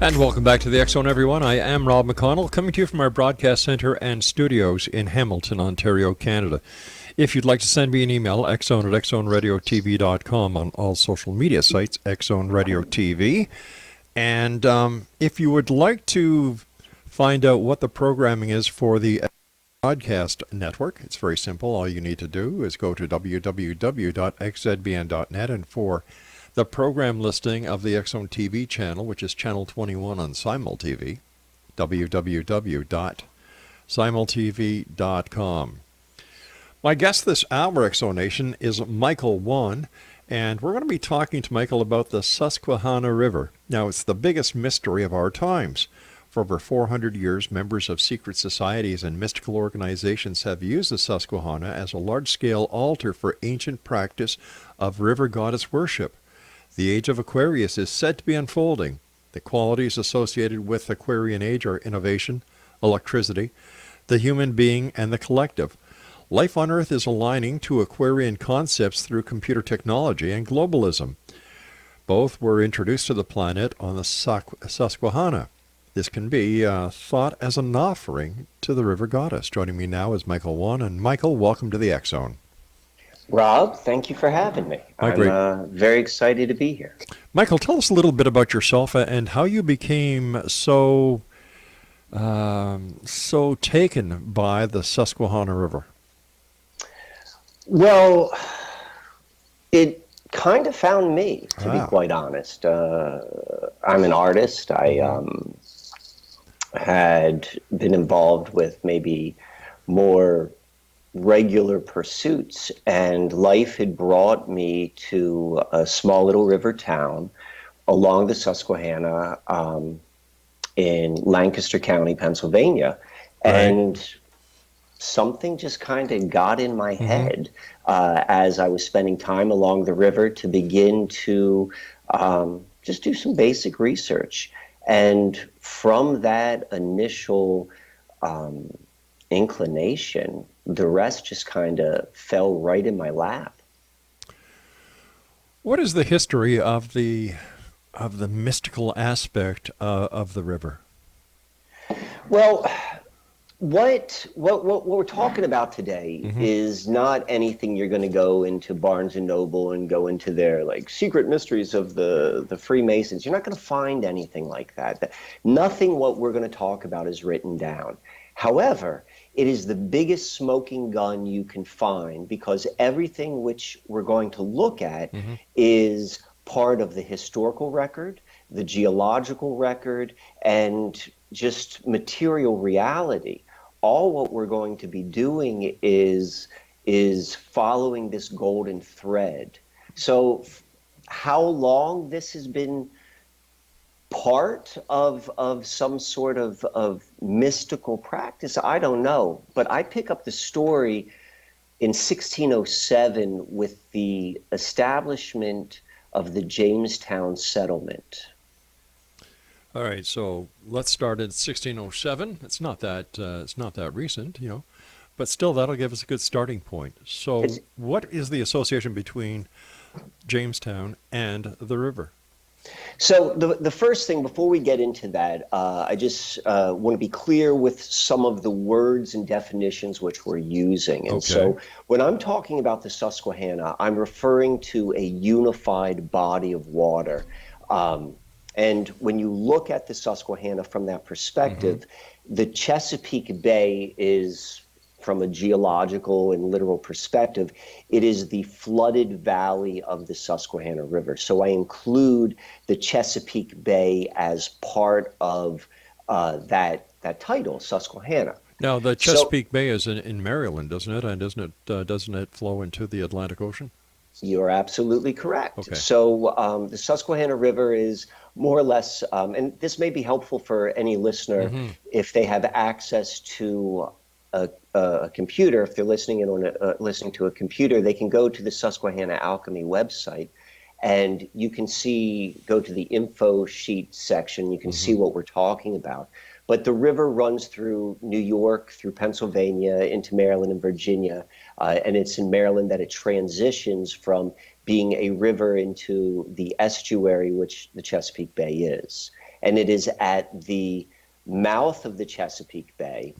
And welcome back to the X Zone, everyone. I am Rob McConnell, coming to you from our broadcast center and studios in Hamilton, Ontario, Canada. If you'd like to send me an email, xzone@xzoneradiotv.com, on all social media sites, XZone Radio TV. And if you would like to find out what the programming is for the broadcast network, it's very simple. All you need to do is go to www.xzbn.net, and for the program listing of the X Zone TV channel, which is channel 21 on Simul TV, www.simultv.com. My guest this hour, X Zone Nation, is Michael WANN, and we're going to be talking to Michael about the Susquehanna River. Now, it's the biggest mystery of our times. For over 400 years, members of secret societies and mystical organizations have used the Susquehanna as a large-scale altar for ancient practice of river goddess worship. The Age of Aquarius is said to be unfolding. The qualities associated with Aquarian Age are innovation, electricity, the human being, and the collective. Life on Earth is aligning to Aquarian concepts through computer technology and globalism. Both were introduced to the planet on the Susquehanna. This can be thought as an offering to the river goddess. Joining me now is Michael WANN. And Michael, welcome to the X Zone. Rob, thank you for having me. I'm very excited to be here. Michael, tell us a little bit about yourself and how you became so taken by the Susquehanna River. Well, it kind of found me, to be quite honest. I'm an artist. I had been involved with maybe more regular pursuits, and life had brought me to a small little river town along the Susquehanna in Lancaster County, Pennsylvania. Right. And something just kind of got in my head as I was spending time along the river to begin to just do some basic research. And from that initial inclination, the rest just kind of fell right in my lap. What is the history of the mystical aspect of the river? Well, what we're talking about today is not anything you're going to go into Barnes and Noble and go into their like secret mysteries of the Freemasons. You're not going to find anything like that. Nothing what we're going to talk about is written down. However, it is the biggest smoking gun you can find, because everything which we're going to look at is part of the historical record, the geological record, and just material reality. All what we're going to be doing is following this golden thread. So how long this has been part of some sort of mystical practice, I don't know. But I pick up the story in 1607 with the establishment of the Jamestown settlement. All right, so let's start at 1607. It's not that recent, but still that'll give us a good starting point. So what is the association between Jamestown and the river? So the first thing, before we get into that, I just want to be clear with some of the words and definitions which we're using. And so when I'm talking about the Susquehanna, I'm referring to a unified body of water. And when you look at the Susquehanna from that perspective, the Chesapeake Bay is, from a geological and literal perspective, it is the flooded valley of the Susquehanna River. So I include the Chesapeake Bay as part of that title, Susquehanna. Now, the Chesapeake Bay is in Maryland, doesn't it? And doesn't it flow into the Atlantic Ocean? You're absolutely correct. Okay. So the Susquehanna River is more or less, and this may be helpful for any listener if they have access to a computer. If they're listening to a computer, they can go to the Susquehanna Alchemy website, and you can go to the info sheet section. You can see what we're talking about. But the river runs through New York, through Pennsylvania, into Maryland and Virginia, and it's in Maryland that it transitions from being a river into the estuary, which the Chesapeake Bay is. and it is at the mouth of the Chesapeake Bay,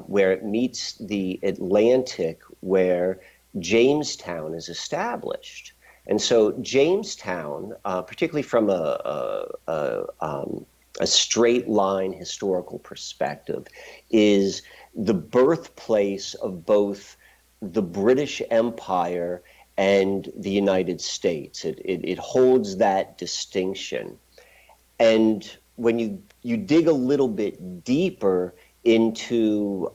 where it meets the Atlantic, where Jamestown is established. And so Jamestown, particularly from a straight line historical perspective, is the birthplace of both the British Empire and the United States. It holds that distinction. And when you dig a little bit deeper into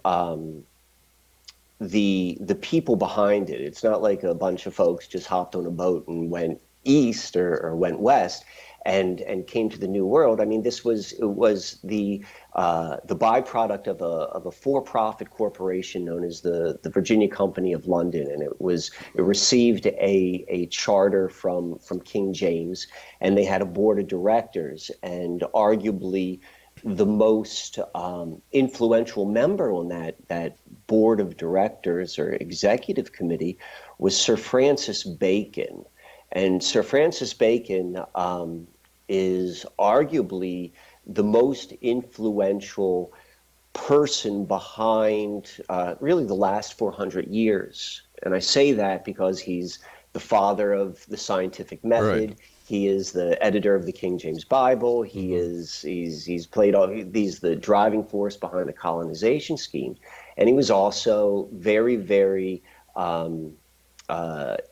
the people behind it, it's not like a bunch of folks just hopped on a boat and went east or went west and came to the New World. I mean, it was the byproduct of a for-profit corporation known as the Virginia Company of London, and it received a charter from King James, and they had a board of directors, and arguably the most influential member on that board of directors or executive committee was Sir Francis Bacon. And Sir Francis Bacon is arguably the most influential person behind really the last 400 years. And I say that because he's the father of the scientific method. Right. He is the editor of the King James Bible. He's played he's the driving force behind the colonization scheme. And he was also very, very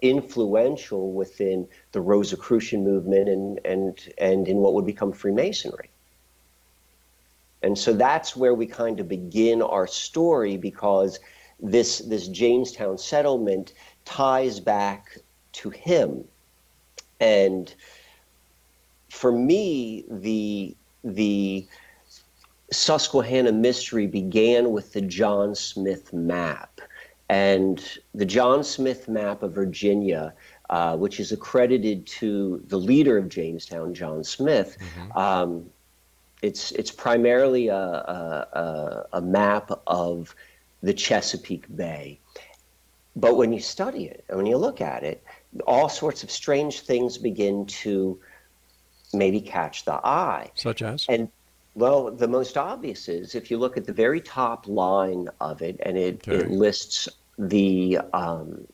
influential within the Rosicrucian movement and in what would become Freemasonry. And so that's where we kind of begin our story, because this Jamestown settlement ties back to him. And for me, the Susquehanna mystery began with the John Smith map. And the John Smith map of Virginia, which is accredited to the leader of Jamestown, John Smith, it's primarily a map of the Chesapeake Bay. But when you study it and when you look at it, all sorts of strange things begin to maybe catch the eye. Such as? And well, the most obvious is if you look at the very top line of it, and it lists the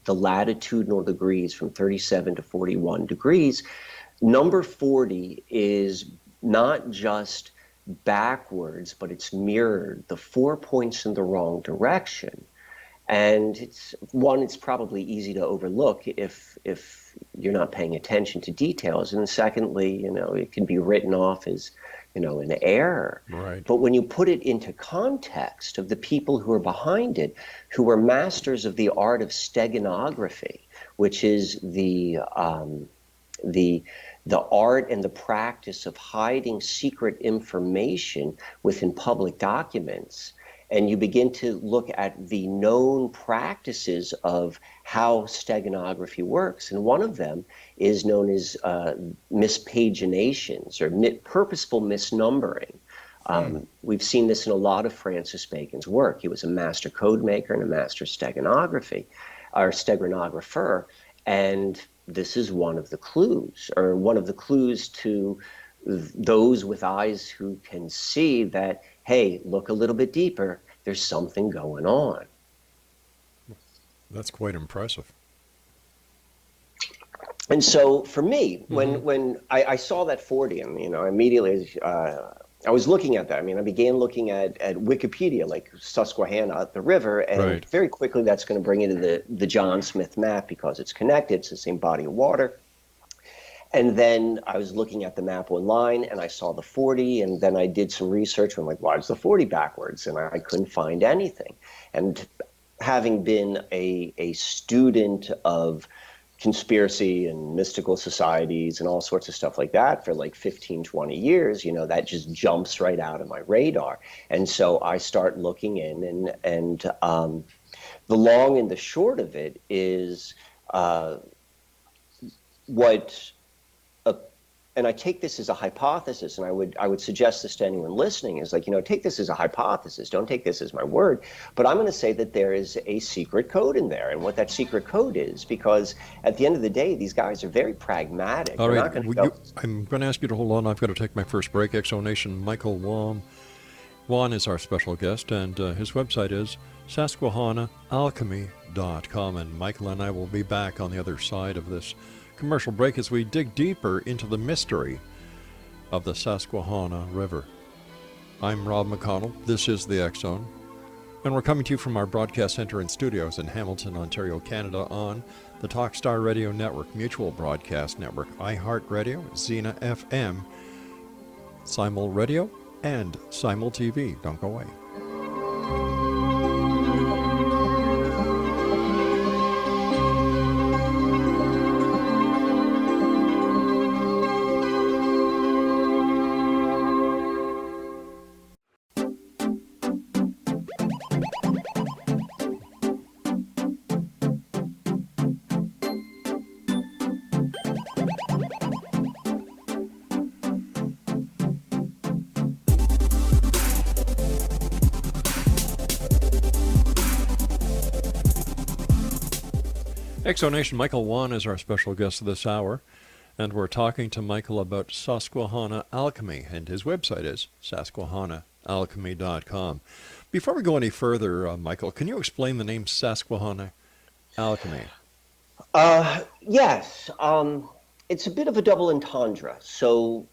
latitudinal degrees from 37 to 41 degrees. Number 40 is not just backwards, but it's mirrored. The 4 points in the wrong direction. And it's probably easy to overlook if you're not paying attention to details. And secondly, it can be written off as, an error. Right. But when you put it into context of the people who are behind it, who were masters of the art of steganography, which is the art and the practice of hiding secret information within public documents, and you begin to look at the known practices of how steganography works. And one of them is known as mispaginations or purposeful misnumbering. We've seen this in a lot of Francis Bacon's work. He was a master code maker and a master steganographer. And this is one of the clues to those with eyes who can see that, hey, look a little bit deeper, there's something going on. That's quite impressive. And so for me, when I saw that 40, and immediately I was looking at that. I mean, I began looking at Wikipedia, like Susquehanna up the river, and very quickly that's going to bring into the John Smith map because it's connected. It's the same body of water. And then I was looking at the map online, and I saw the 40, and then I did some research. I'm like, why is the 40 backwards? And I couldn't find anything. And having been a student of conspiracy and mystical societies and all sorts of stuff like that for like 15, 20 years, that just jumps right out of my radar. And so I start looking in, and the long and the short of it is what and I take this as a hypothesis, and I would suggest this to anyone listening, is like, take this as a hypothesis, don't take this as my word, but I'm going to say that there is a secret code in there, and what that secret code is, because at the end of the day, these guys are very pragmatic. All They're right, not going to go. I'm going to ask you to hold on. I've got to take my first break. Exonation, Michael WANN. WANN is our special guest, and his website is susquehannaalchemy.com, and Michael and I will be back on the other side of this commercial break as we dig deeper into the mystery of the Susquehanna River. I'm Rob McConnell. This is the X Zone, and we're coming to you from our broadcast center and studios in Hamilton, Ontario, Canada, on the Talkstar Radio Network, Mutual Broadcast Network, iHeartRadio, Xena FM, Simul Radio, and Simul TV. Don't go away. Exonation, Michael WANN is our special guest this hour, and we're talking to Michael about Susquehanna Alchemy, and his website is susquehannaalchemy.com. Before we go any further, Michael, can you explain the name Susquehanna Alchemy? Yes. It's a bit of a double entendre. So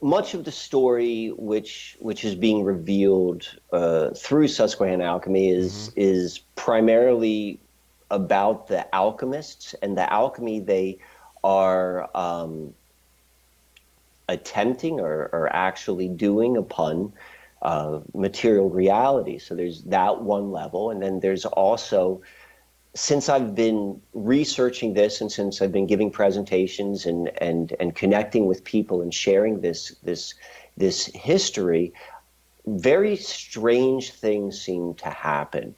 much of the story which is being revealed through Susquehanna Alchemy is primarily about the alchemists and the alchemy they are attempting or actually doing upon material reality. So there's that one level, and then there's also, since I've been researching this and since I've been giving presentations and connecting with people and sharing this history, very strange things seem to happen,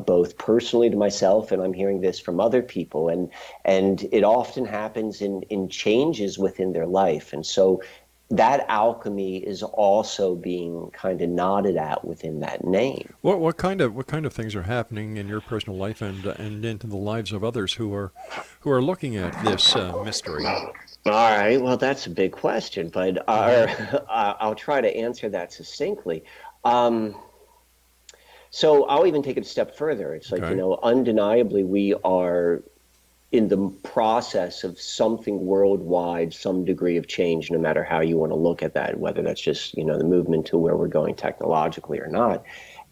both personally to myself, and I'm hearing this from other people, and it often happens in changes within their life. And so that alchemy is also being kind of nodded at within that name. What kind of things are happening in your personal life and into the lives of others who are looking at this mystery? All right, well, that's a big question, but I'll try to answer that succinctly. So I'll even take it a step further. It's like, undeniably we are in the process of something worldwide, some degree of change, no matter how you want to look at that, whether that's just, the movement to where we're going technologically or not.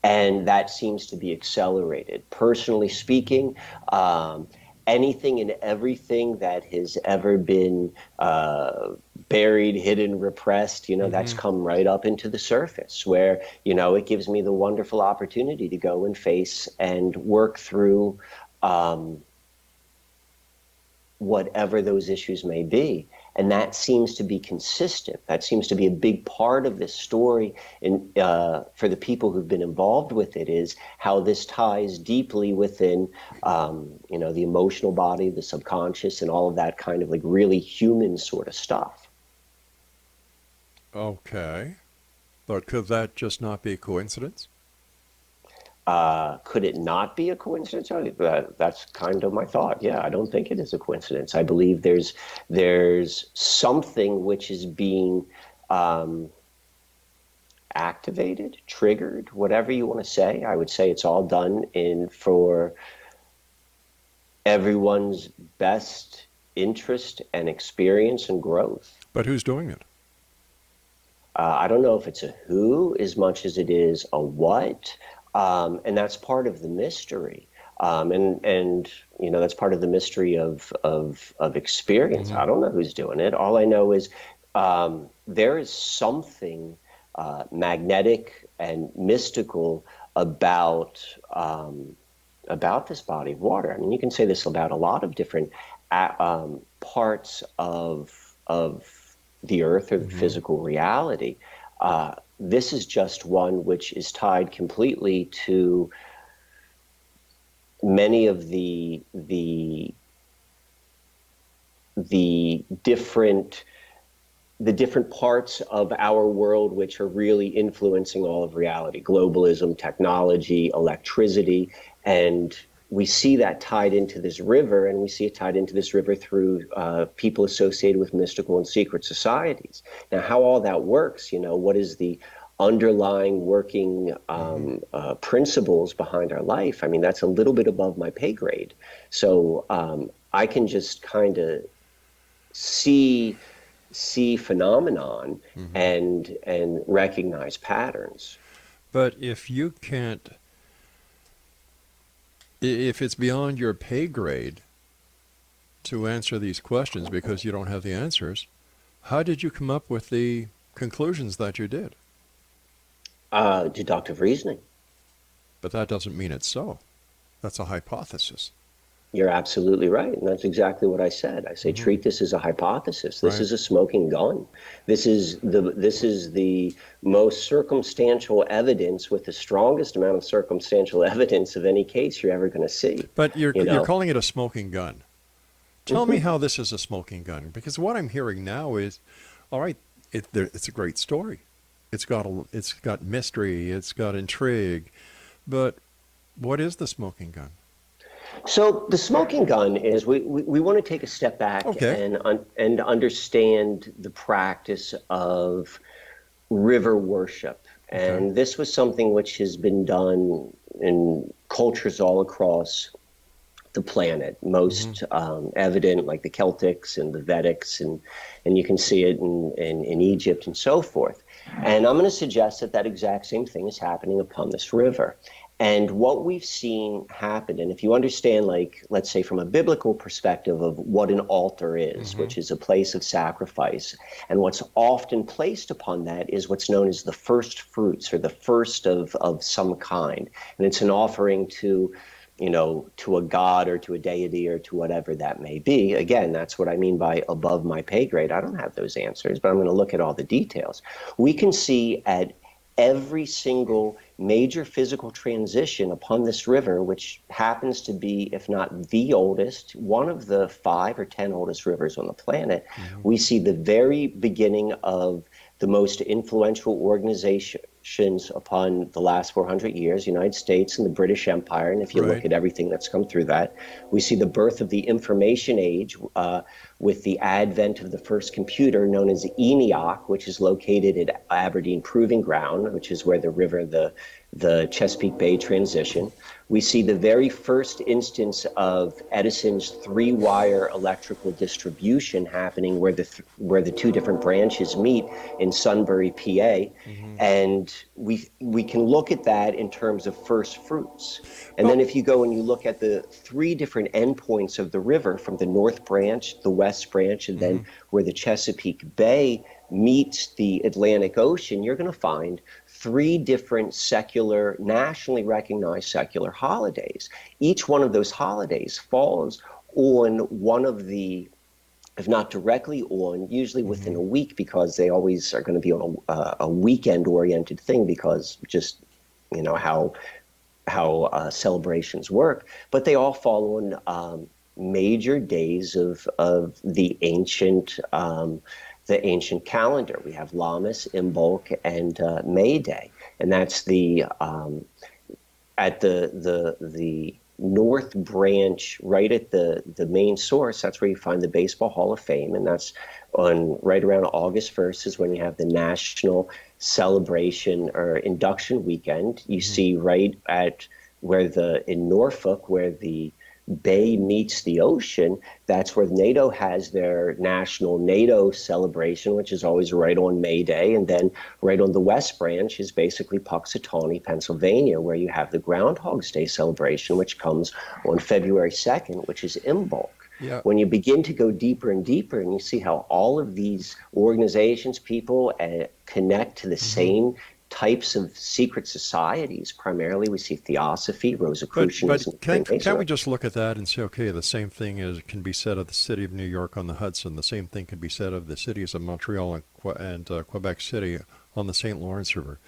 And that seems to be accelerated. Personally speaking, anything and everything that has ever been buried, hidden, repressed, that's come right up into the surface, where, it gives me the wonderful opportunity to go and face and work through whatever those issues may be. And that seems to be consistent. That seems to be a big part of this story. And for the people who've been involved with it, is how this ties deeply within, the emotional body, the subconscious, and all of that kind of like really human sort of stuff. Okay. But could that just not be a coincidence? Could it not be a coincidence? That's kind of my thought. Yeah, I don't think it is a coincidence. I believe there's something which is being activated, triggered, whatever you want to say. I would say it's all done for everyone's best interest and experience and growth. But who's doing it? I don't know if it's a who as much as it is a what. And that's part of the mystery. And that's part of the mystery of experience. I don't know who's doing it. All I know is there is something magnetic and mystical about this body of water. I mean, you can say this about a lot of different parts of the earth or the physical reality. This is just one which is tied completely to many of the different the different parts of our world which are really influencing all of reality: globalism, technology, electricity. And we see that tied into this river, and we see it tied into this river through people associated with mystical and secret societies. Now, how all that works, what is the underlying working principles behind our life? I mean, that's a little bit above my pay grade. So I can just kind of see phenomenon and recognize patterns. But if it's beyond your pay grade to answer these questions because you don't have the answers, how did you come up with the conclusions that you did? Deductive reasoning. But that doesn't mean it's so. That's a hypothesis. You're absolutely right, and that's exactly what I said. I say treat this as a hypothesis. This is a smoking gun. This is the most circumstantial evidence, with the strongest amount of circumstantial evidence of any case you're ever going to see. But you're calling it a smoking gun. Tell me how this is a smoking gun, because what I'm hearing now is, all right, it's a great story. It's got mystery, it's got intrigue, but what is the smoking gun? So the smoking gun is we want to take a step back and understand the practice of river worship. And this was something which has been done in cultures all across the planet, most evident like the Celtics and the Vedics, and you can see it in Egypt and so forth. And I'm going to suggest that exact same thing is happening upon this river. And what we've seen happen, and if you understand, like, let's say from a biblical perspective of what an altar is, which is a place of sacrifice, and what's often placed upon that is what's known as the first fruits, or the first of some kind. And it's an offering to a god or to a deity or to whatever that may be. Again, that's what I mean by above my pay grade. I don't have those answers, but I'm going to look at all the details. We can see at every single major physical transition upon this river, which happens to be, if not the oldest, one of the 5 or 10 oldest rivers on the planet, we see the very beginning of the most influential organizations upon the last 400 years, United States and the British Empire. And if you look at everything that's come through that, we see the birth of the information age with the advent of the first computer known as ENIAC, which is located at Aberdeen Proving Ground, which is where the river, the Chesapeake Bay transition. We see the very first instance of Edison's 3-wire electrical distribution happening where the two different branches meet in Sunbury, PA. And we can look at that in terms of first fruits. And then if you go and you look at the 3 different endpoints of the river, from the North Branch, the West Branch, and then where the Chesapeake Bay meets the Atlantic Ocean, you're going to find 3 different secular, nationally recognized secular holidays. Each one of those holidays falls on one of the, if not directly on, usually within a week, because they always are going to be on a weekend-oriented thing, because just how celebrations work. But they all fall on major days of the ancient calendar. We have Lammas, Imbolc, and May Day, and that's at the North Branch, right at the main source. That's where you find the Baseball Hall of Fame, and that's on right around August 1st is when you have the national celebration or induction weekend. You see right at in Norfolk, where the bay meets the ocean, that's where NATO has their national NATO celebration, which is always right on May Day. And then right on the West Branch is basically Puxatawney, Pennsylvania, where you have the Groundhog's Day celebration, which comes on February 2nd, which is Imbolc. Yeah. When you begin to go deeper and deeper, and you see how all of these organizations, people connect to the same types of secret societies. Primarily, we see theosophy, Rosicrucianism. But can't we just look at that and say, okay, the same thing can be said of the city of New York on the Hudson. The same thing can be said of the cities of Montreal and Quebec City on the St. Lawrence River.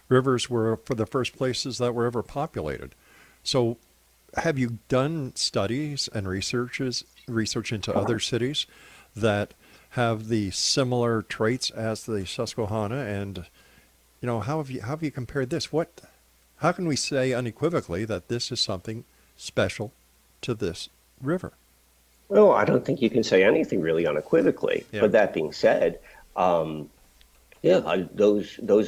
Rivers were for the first places that were ever populated. So have you done studies and research into other cities that have the similar traits as the Susquehanna? And how have you compared this? How can we say unequivocally that this is something special to this river? Well, I don't think you can say anything really unequivocally. Yeah. But that being said, those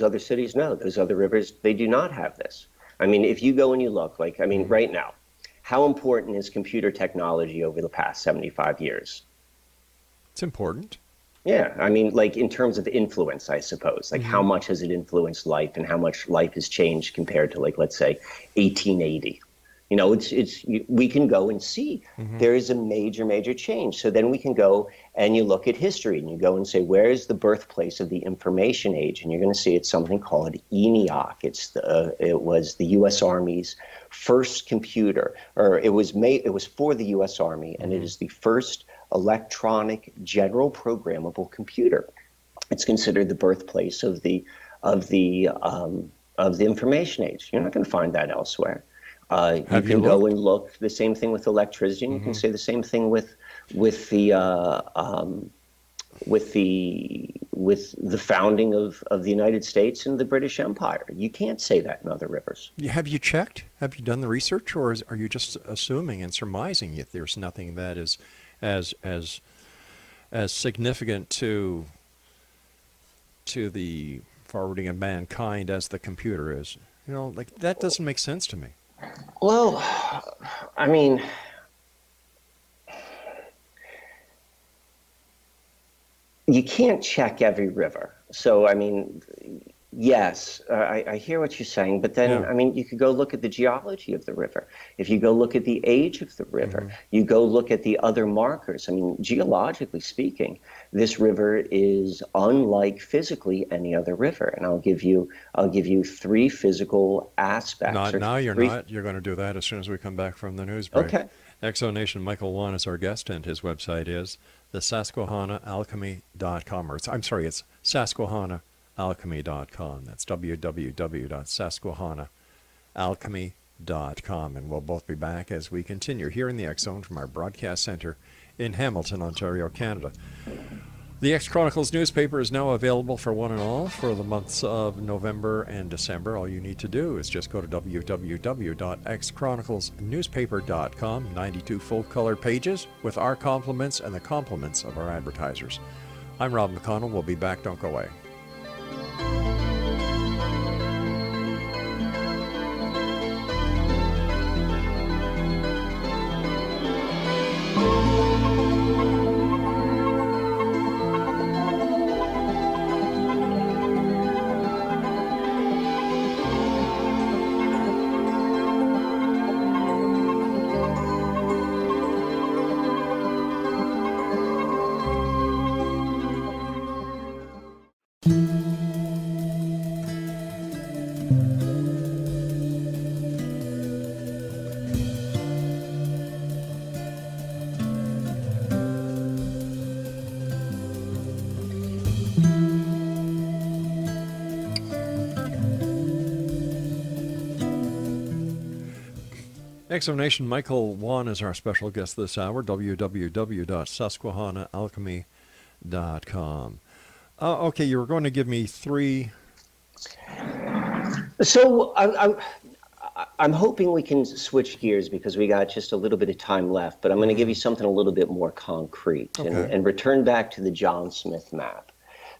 other cities, no, those other rivers, they do not have this. I mean, if you go and you look, right now, how important is computer technology over the past 75 years? It's important. Yeah, I mean, in terms of influence, I suppose, how much has it influenced life and how much life has changed compared to, let's say, 1880. We can go and see there is a major change. So then we can go and you look at history and you go and say, where is the birthplace of the information age? And you're going to see it's something called ENIAC. It was the U.S. Army's first computer, or it was for the U.S. Army, and it is the first electronic general programmable computer. It's considered the birthplace of the information age. You're not going to find that elsewhere. You can go and look. The same thing with electricity. And you can say the same thing with the founding of the United States and the British Empire. You can't say that in other rivers. Have you checked? Have you done the research, or are you just assuming and surmising if there's nothing that is as significant to the forwarding of mankind as the computer is? That doesn't make sense to me. Well, I mean, you can't check every river. So, I mean, yes, I hear what you're saying, but then, I mean, you could go look at the geology of the river. If you go look at the age of the river, you go look at the other markers. I mean, geologically speaking, this river is unlike physically any other river. And I'll give you 3 physical aspects. You're not. You're going to do that as soon as we come back from the news break. Okay. Exonation Michael WANN is our guest, and his website is the SusquehannaAlchemy.com. It's SusquehannaAlchemy.com. That's www.susquehannaalchemy.com. And we'll both be back as we continue here in the X Zone from our broadcast center in Hamilton, Ontario, Canada. The X Chronicles newspaper is now available for one and all for the months of November and December. All you need to do is just go to www.xchroniclesnewspaper.com. 92 full-color pages with our compliments and the compliments of our advertisers. I'm Rob McConnell. We'll be back. Don't go away. Exonation Michael WANN is our special guest this hour. www.susquehannaalchemy.com. Okay, you were going to give me 3. So I'm hoping we can switch gears because we got just a little bit of time left, but I'm going to give you something a little bit more concrete and return back to the John Smith map.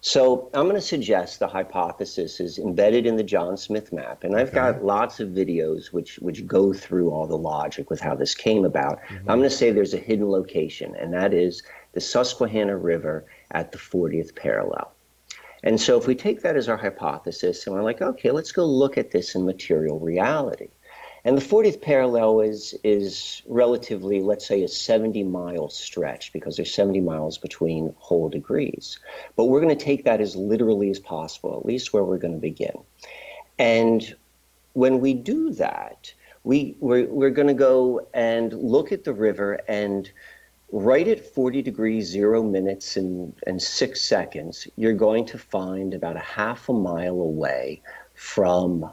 So I'm going to suggest the hypothesis is embedded in the John Smith map, and I've got lots of videos which go through all the logic with how this came about. I'm going to say there's a hidden location, and that is the Susquehanna River at the 40th parallel. And so if we take that as our hypothesis, and we're like, okay, let's go look at this in material reality. And the 40th parallel is relatively, let's say, a 70-mile stretch because there's 70 miles between whole degrees. But we're going to take that as literally as possible, at least where we're going to begin. And when we do that, we're going to go and look at the river, and right at 40 degrees, 0 minutes and 6 seconds, you're going to find about a half a mile away from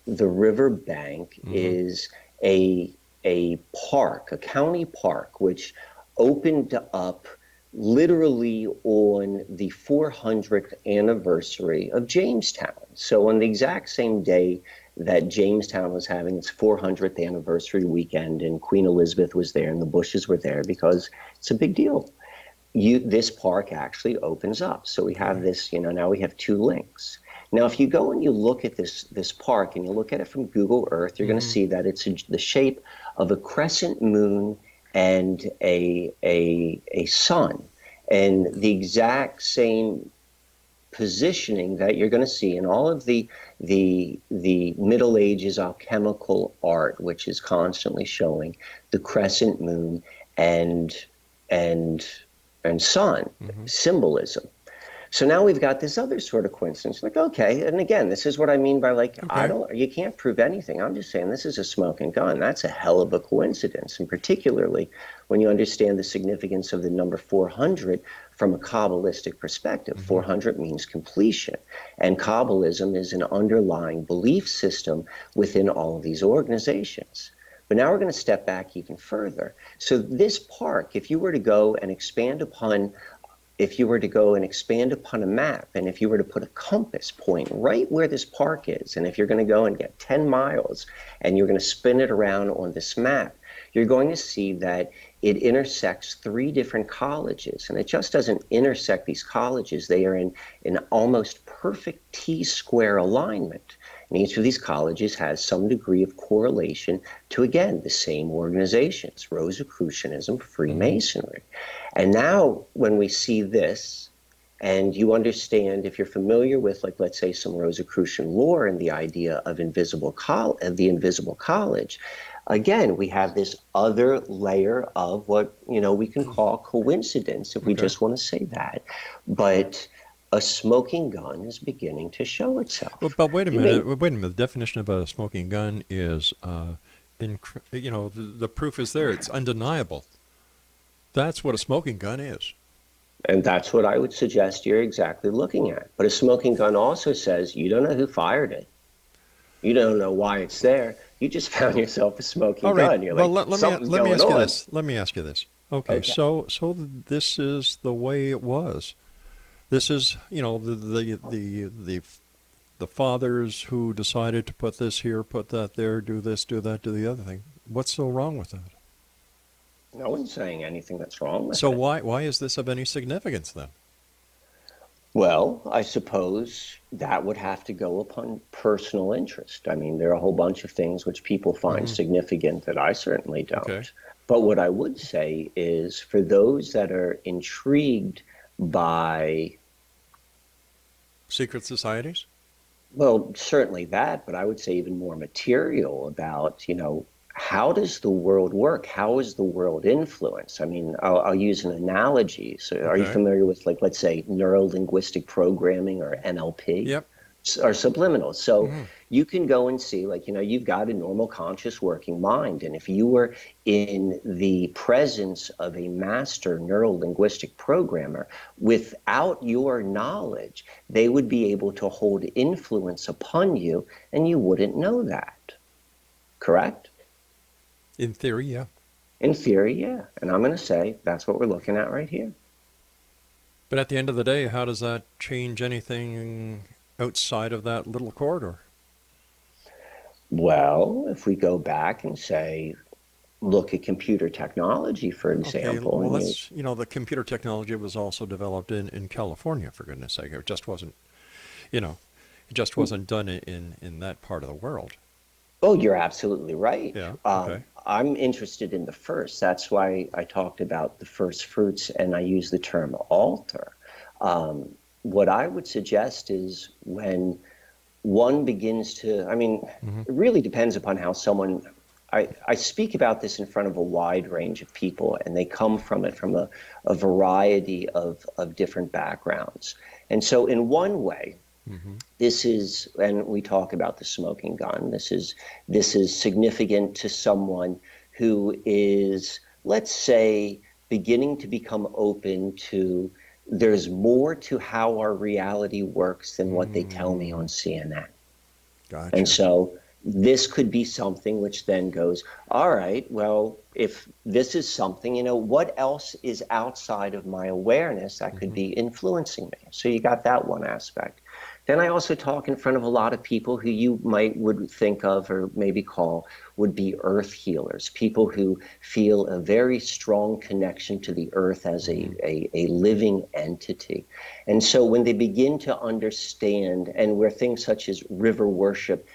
the river bank is a park, a county park, which opened up literally on the 400th anniversary of Jamestown. So on the exact same day that Jamestown was having its 400th anniversary weekend, and Queen Elizabeth was there and the Bushes were there because it's a big deal. This park actually opens up. So we have this, now we have two links. Now, if you go and you look at this park and you look at it from Google Earth, you're going to see that it's the shape of a crescent moon and a sun, and the exact same positioning that you're going to see in all of the Middle Ages alchemical art, which is constantly showing the crescent moon and sun symbolism. So now we've got this other sort of coincidence. Like, okay, and again, this is what I mean by like, you can't prove anything. I'm just saying this is a smoking gun. That's a hell of a coincidence, and particularly when you understand the significance of the number 400 from a Kabbalistic perspective. 400 means completion, and Kabbalism is an underlying belief system within all of these organizations. But now we're going to step back even further. So this park, if you were to go and expand upon a map, and if you were to put a compass point right where this park is, and if you're going to go and get 10 miles and you're going to spin it around on this map, you're going to see that it intersects 3 different colleges. And it just doesn't intersect these colleges. They are in an almost perfect T-square alignment. And each of these colleges has some degree of correlation to, again, the same organizations: Rosicrucianism, Freemasonry. And now when we see this, and you understand, if you're familiar with, like, let's say, some Rosicrucian lore and the idea of the invisible college, again, we have this other layer of what, we can call coincidence, if we just want to say that. But a smoking gun is beginning to show itself. Well, but wait a minute. The definition of a smoking gun is, the proof is there. It's undeniable. That's what a smoking gun is. And that's what I would suggest you're exactly looking at. But a smoking gun also says you don't know who fired it. You don't know why it's there. You just found yourself a smoking gun. You're like, let me ask you this. Let me ask you this. Okay. So this is the way it was. This is, the fathers who decided to put this here, put that there, do this, do that, do the other thing. What's so wrong with that? No one's saying anything that's wrong with it. So why is this of any significance then? Well, I suppose that would have to go upon personal interest. I mean, there are a whole bunch of things which people find significant that I certainly don't. Okay. But what I would say is, for those that are intrigued by secret societies? Well, certainly that, but I would say even more material about, how does the world work? How is the world influenced? I mean, I'll use an analogy. So are you familiar with, like, let's say, neuro-linguistic programming, or NLP? Yep. Or subliminals. So you can go and see, like, you've got a normal conscious working mind. And if you were in the presence of a master neuro-linguistic programmer, without your knowledge, they would be able to hold influence upon you, and you wouldn't know that. Correct? In theory, yeah. In theory, yeah. And I'm going to say that's what we're looking at right here. But at the end of the day, how does that change anything outside of that little corridor? Well, if we go back and say, look at computer technology, for example. Okay, well, the computer technology was also developed in California, for goodness sake. It just wasn't, done in that part of the world. Oh, you're absolutely right. Yeah. Okay. I'm interested in the first. That's why I talked about the first fruits, and I use the term altar. What I would suggest is, when one begins to, it really depends upon how someone, I speak about this in front of a wide range of people, and they come from it from a variety of different backgrounds. And so in one way, this is, and we talk about the smoking gun, this is significant to someone who is, let's say, beginning to become open to, there's more to how our reality works than what they tell me on CNN. Gotcha. And so this could be something which then goes, all right, well, if this is something, what else is outside of my awareness that could be influencing me? So you got that one aspect. Then I also talk in front of a lot of people who you would think of or maybe call would be earth healers, people who feel a very strong connection to the earth as a living entity. And so when they begin to understand, and where things such as river worship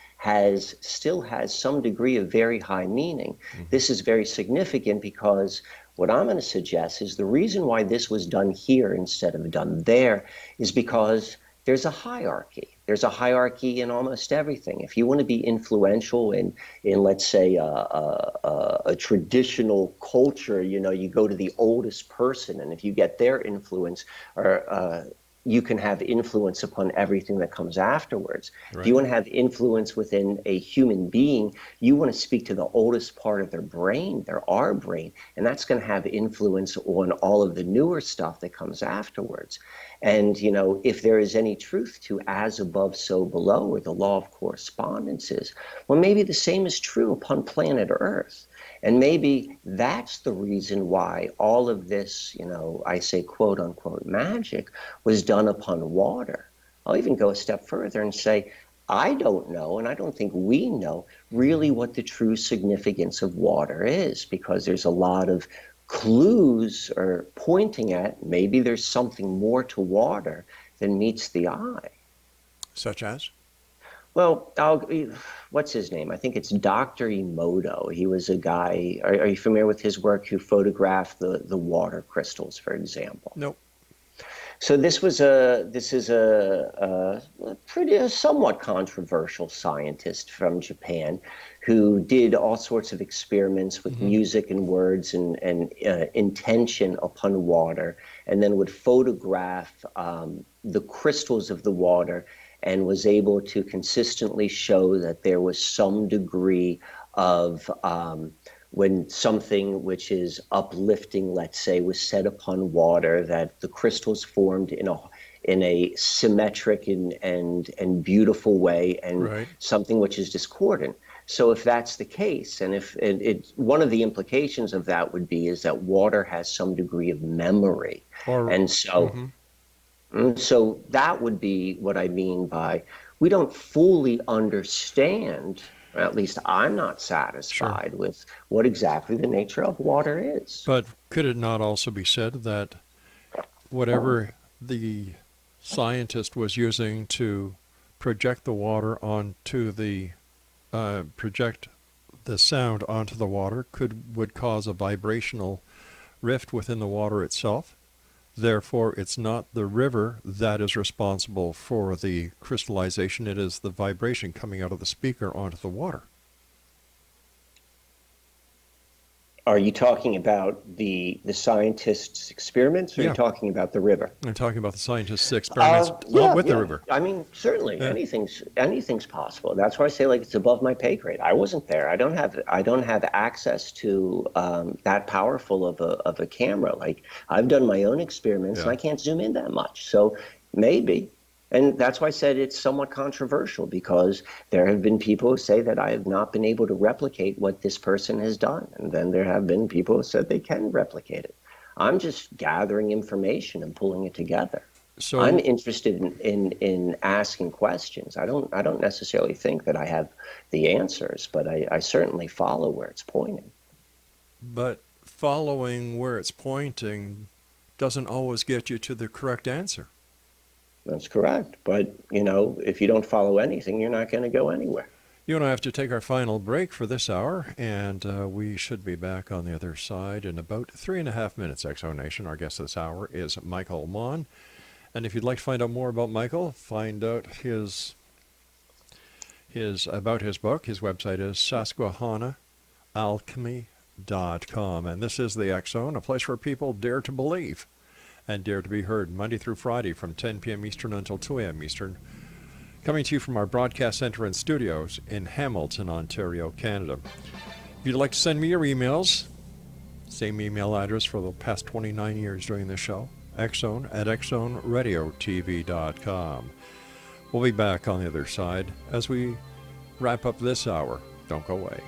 still has some degree of very high meaning, this is very significant, because what I'm going to suggest is the reason why this was done here instead of done there is because there's a hierarchy. There's a hierarchy in almost everything. If you want to be influential in let's say, a traditional culture, you go to the oldest person, and if you get their influence, or you can have influence upon everything that comes afterwards. Right. If you want to have influence within a human being, you want to speak to the oldest part of their brain, our brain, and that's going to have influence on all of the newer stuff that comes afterwards. And, if there is any truth to as above, so below, or the law of correspondences, well, maybe the same is true upon planet Earth. And maybe that's the reason why all of this, I say quote unquote magic was done upon water. I'll even go a step further and say, I don't know, and I don't think we know really what the true significance of water is, because there's a lot of clues are pointing at maybe there's something more to water than meets the eye. Such as? Well, what's his name? I think it's Dr. Emoto. He was a guy, are you familiar with his work, who photographed the water crystals, for example? Nope. So this is a somewhat controversial scientist from Japan who did all sorts of experiments with music and words and intention upon water, and then would photograph the crystals of the water, and was able to consistently show that there was some degree of when something which is uplifting, let's say, was set upon water, that the crystals formed in a symmetric and beautiful way, and something which is discordant. So if that's the case, and if one of the implications of that would be is that water has some degree of memory, and so. So that would be what I mean by we don't fully understand, or at least I'm not satisfied with what exactly the nature of water is. But could it not also be said that whatever the scientist was using to project the water onto project the sound onto the water would cause a vibrational rift within the water itself? Therefore, it's not the river that is responsible for the crystallization. It is the vibration coming out of the speaker onto the water. Are you talking about the scientist's experiments, or are you talking about the river? I'm talking about the scientist's experiments with the river. I mean, certainly anything's possible. That's why I say, like, it's above my pay grade. I wasn't there. I don't have access to that powerful of a camera. Like, I've done my own experiments, and I can't zoom in that much. So maybe. And that's why I said it's somewhat controversial, because there have been people who say that I have not been able to replicate what this person has done. And then there have been people who said they can replicate it. I'm just gathering information and pulling it together. So I'm interested in asking questions. I don't necessarily think that I have the answers, but I certainly follow where it's pointing. But following where it's pointing doesn't always get you to the correct answer. That's correct. But, if you don't follow anything, you're not going to go anywhere. You and I have to take our final break for this hour, and we should be back on the other side in about 3.5 minutes, Exonation. Our guest this hour is Michael WANN. And if you'd like to find out more about Michael, find out about his book. His website is susquehannaalchemy.com. And this is the X Zone, a place where people dare to believe and dare to be heard, Monday through Friday from 10 p.m. Eastern until 2 a.m. Eastern. Coming to you from our broadcast center and studios in Hamilton, Ontario, Canada. If you'd like to send me your emails, same email address for the past 29 years doing this show, xzone@xzoneradiotv.com. We'll be back on the other side as we wrap up this hour. Don't go away.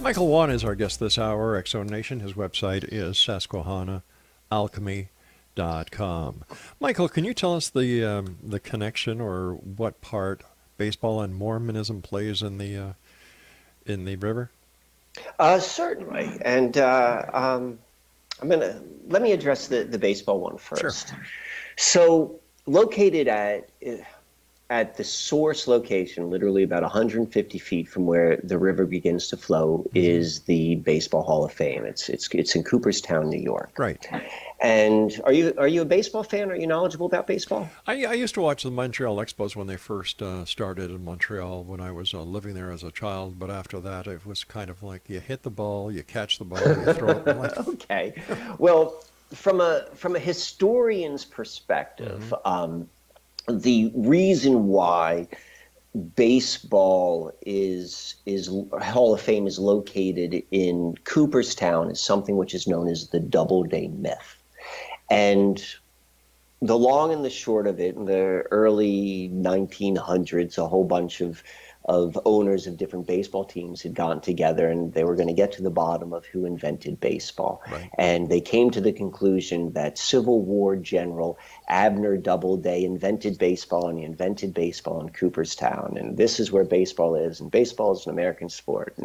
Michael WANN is our guest this hour. X Zone Nation. His website is SusquehannaAlchemy.com. Michael, can you tell us the connection or what part baseball and Mormonism plays in the river? Certainly, and let me address the baseball one first. Sure. So, located at the source location, literally about 150 feet from where the river begins to flow, is the Baseball Hall of Fame. It's in Cooperstown, New York. Right. And are you a baseball fan? Are you knowledgeable about baseball? I used to watch the Montreal Expos when they first started in Montreal when I was living there as a child. But after that, it was kind of like you hit the ball, you catch the ball, you throw it. Okay. Well, from a historian's perspective, the reason why baseball is Hall of Fame is located in Cooperstown is something which is known as the Doubleday myth. And the long and the short of it, in the early 1900s, a whole bunch of owners of different baseball teams had gotten together, and they were going to get to the bottom of who invented baseball. Right. And they came to the conclusion that Civil War General Abner Doubleday invented baseball, and he invented baseball in Cooperstown. And this is where baseball is, and baseball is an American sport.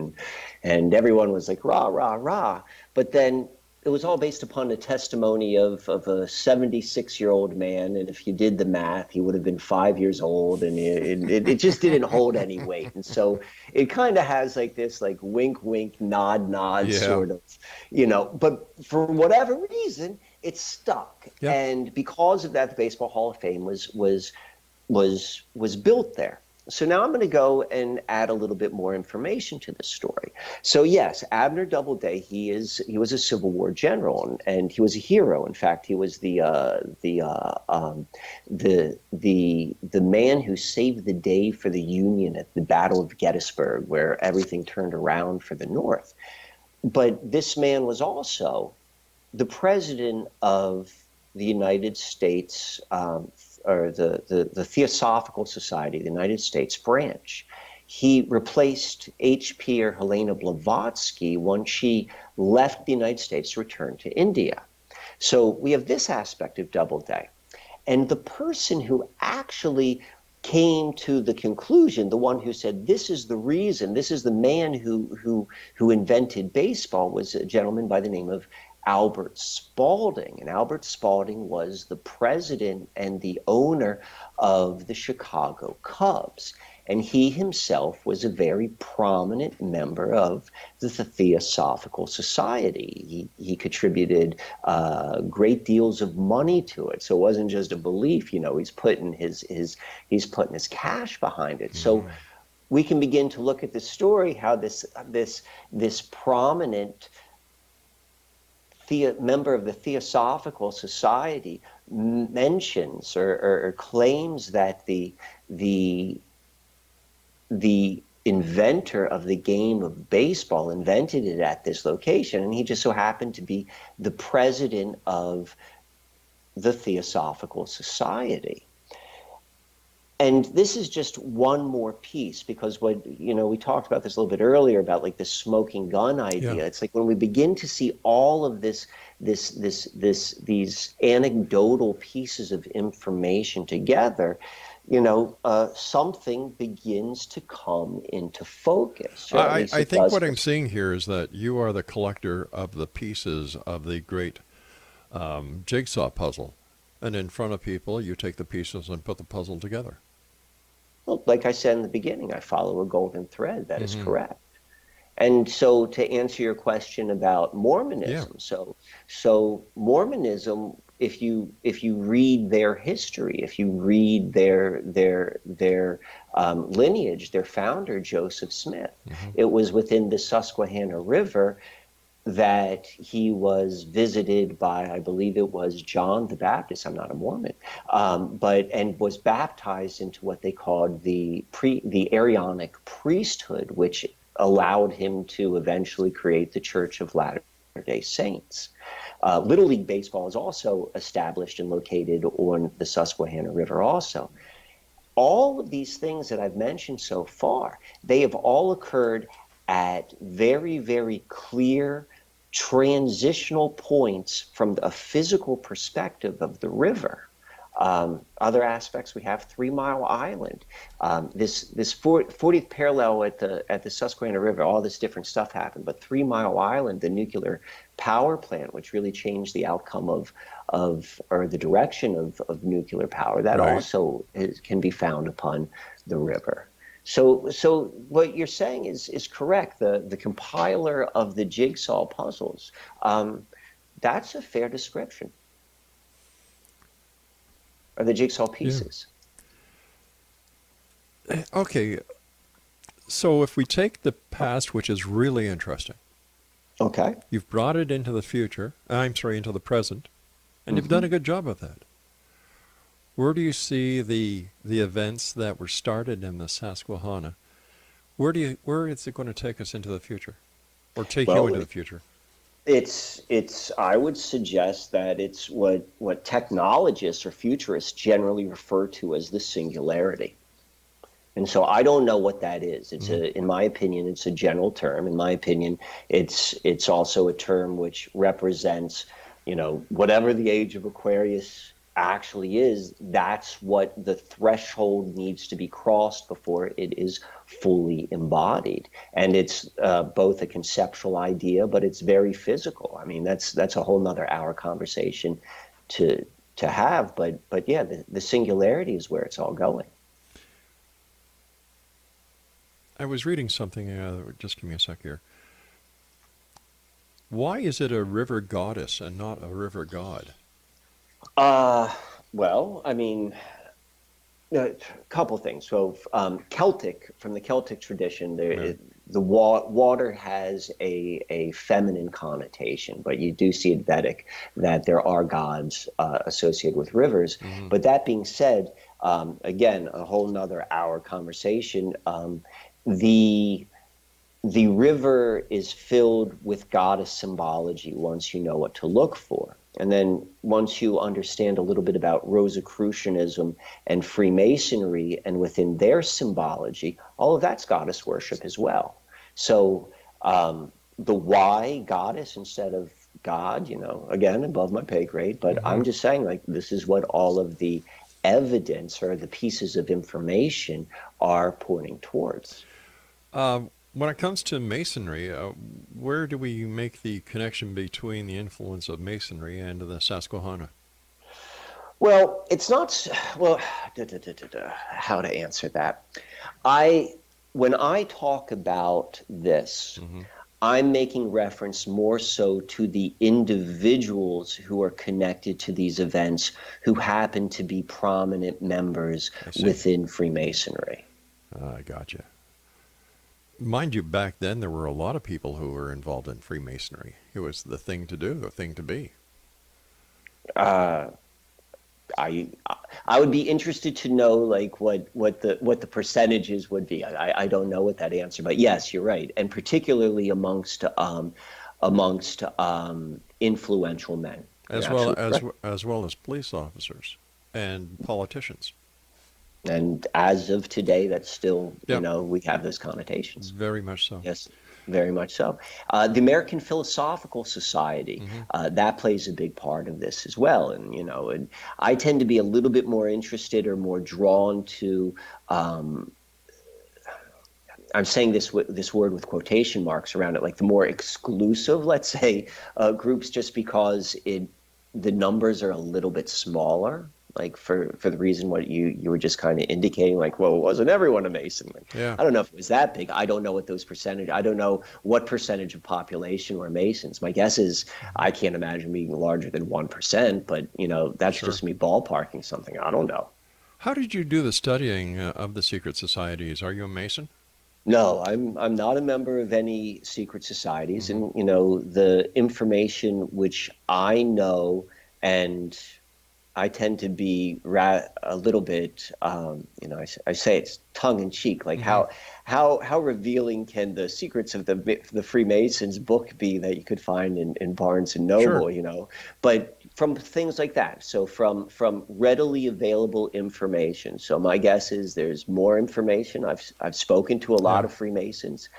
And everyone was like, rah, rah, rah. But then it was all based upon the testimony of a 76-year-old man, and if you did the math, he would have been 5 years old, and it just didn't hold any weight. And so it kind of has like this like wink, wink, nod, nod sort of, but for whatever reason, it stuck. Yeah. And because of that, the Baseball Hall of Fame was built there. So now I'm going to go and add a little bit more information to the story. So yes, Abner Doubleday, he was a Civil War general, and he was a hero. In fact, he was the man who saved the day for the Union at the Battle of Gettysburg, where everything turned around for the North. But this man was also the president of the United States, or the Theosophical Society, the United States branch. He replaced H.P. or Helena Blavatsky once she left the United States to return to India. So we have this aspect of Doubleday. And the person who actually came to the conclusion, the one who said, this is the reason, this is the man who invented baseball, was a gentleman by the name of Albert Spalding. And Albert Spalding was the president and the owner of the Chicago Cubs. And he himself was a very prominent member of the Theosophical Society. He contributed great deals of money to it. So it wasn't just a belief, he's putting his cash behind it. So we can begin to look at the story, how this prominent member of the Theosophical Society mentions or claims that the inventor of the game of baseball invented it at this location, and he just so happened to be the president of the Theosophical Society. And this is just one more piece, because we talked about this a little bit earlier about like the smoking gun Yeah. idea. It's like when we begin to see all of these anecdotal pieces of information together, something begins to come into focus, or at least I it think does what for. I'm seeing here is that you are the collector of the pieces of the great jigsaw puzzle. And in front of people, you take the pieces and put the puzzle together. Well, like I said in the beginning, I follow a golden thread. That is Hmm. correct. And so, to answer your question about Yeah. Mormonism, so Mormonism, if you read their history, if you read their lineage, their founder Joseph Smith, Hmm. it was within the Susquehanna River that he was visited by, I believe it was John the Baptist. I'm not a Mormon, and was baptized into what they called the Aaronic priesthood, which allowed him to eventually create the Church of Latter-day Saints. Little League Baseball is also established and located on the Susquehanna River also. All of these things that I've mentioned so far, they have all occurred at very, very clear transitional points from a physical perspective of the river. Other aspects, we have 3 Mile Island. This 40th parallel at the Susquehanna River, all this different stuff happened. But 3 Mile Island, the nuclear power plant, which really changed the outcome or the direction of nuclear power, that Right. also can be found upon the river. So what you're saying is correct. The compiler of the jigsaw puzzles, that's a fair description, or the jigsaw Yeah. pieces. Okay. So if we take the past, which is really interesting, Okay. you've brought it into the future, I'm sorry, into the present, and you've done Hmm. a good job of that. Where do you see the events that were started in the Susquehanna? Where is it going to take us into the future, or take you Well, into the future? it's I would suggest that it's what technologists or futurists generally refer to as the singularity. And so I don't know what that is. Mm-hmm. In my opinion, it's a general term. In my opinion, it's also a term which represents, whatever the age of Aquarius actually is. That's what the threshold needs to be crossed before it is fully embodied. And it's both a conceptual idea, but it's very physical. I mean, that's a whole nother hour conversation to have. But yeah, the singularity is where it's all going. I was reading something. Just give me a sec here. Why is it a river goddess and not a river god? Uh, well, I mean, a couple things. So, from the Celtic tradition, Yeah. water has a feminine connotation, but you do see it Vedic that there are gods associated with rivers. Mm-hmm. But that being said, again, a whole nother hour conversation. The the river is filled with goddess symbology once you know what to look for. And then once you understand a little bit about Rosicrucianism and Freemasonry, and within their symbology, all of that's goddess worship as well. So the why goddess instead of God, again, above my pay grade, but Mm-hmm. I'm just saying, like, this is what all of the evidence or the pieces of information are pointing towards. When it comes to masonry, where do we make the connection between the influence of masonry and the Susquehanna? Well, it's not, well, how to answer that. I, when I talk about this, Mm-hmm. I'm making reference more so to the individuals who are connected to these events who happen to be prominent members I see. within Freemasonry. I gotcha. Mind you, back then there were a lot of people who were involved in Freemasonry. It was the thing to do, the thing to be. Uh, I I would be interested to know, like, what the percentages would be. I don't know what that answer, but yes, you're right, and particularly amongst influential men. You're As well absolutely as right. as well as police officers and politicians. And as of today, that's still, Yep. we have those connotations. Very much so. Yes, very much so. The American Philosophical Society, that plays a big part of this as well. And I tend to be a little bit more interested or more drawn to, I'm saying this word with quotation marks around it, like the more exclusive, let's say, groups, just because the numbers are a little bit smaller. Like for the reason what you were just kind of indicating, like, well, wasn't everyone a Mason? Like, Yeah. I don't know if it was that big. I don't know what those percentage. I don't know what percentage of population were Masons. My guess is I can't imagine being larger than 1%. But that's Sure. just me ballparking something. I don't know. How did you do the studying of the secret societies? Are you a Mason? No, I'm not a member of any secret societies, Mm-hmm. and the information which I know, and I tend to be a little bit, I say it's tongue in cheek, like Mm-hmm. how revealing can the secrets of the Freemasons book be that you could find in Barnes and Sure. Noble, but from things like that. So from readily available information. So my guess is there's more information. I've spoken to a lot Yeah. of Freemasons.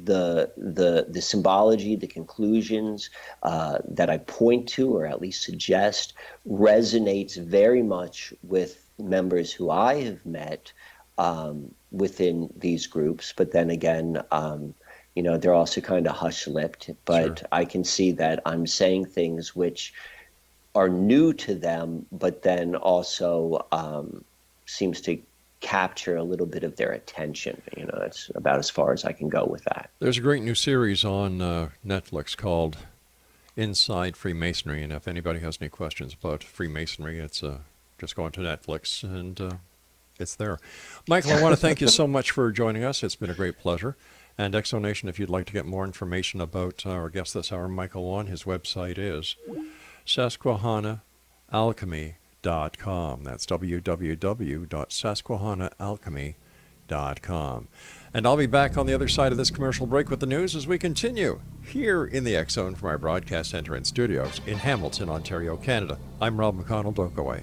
The symbology, the conclusions that I point to, or at least suggest, resonates very much with members who I have met within these groups. But then again, they're also kind of hush-lipped. But Sure. I can see that I'm saying things which are new to them, but then also seems to capture a little bit of their attention. That's about as far as I can go with that. There's a great new series on Netflix called Inside Freemasonry, and if anybody has any questions about Freemasonry, it's just go onto Netflix and it's there. Michael, I want to thank you so much for joining us. It's been a great pleasure. And Exonation, if you'd like to get more information about our guest this hour, Michael WANN, his website is SusquehannaAlchemy.com. That's www.susquehannaalchemy.com. And I'll be back on the other side of this commercial break with the news as we continue here in the X Zone from our broadcast center and studios in Hamilton, Ontario, Canada. I'm Rob McConnell. Don't go away.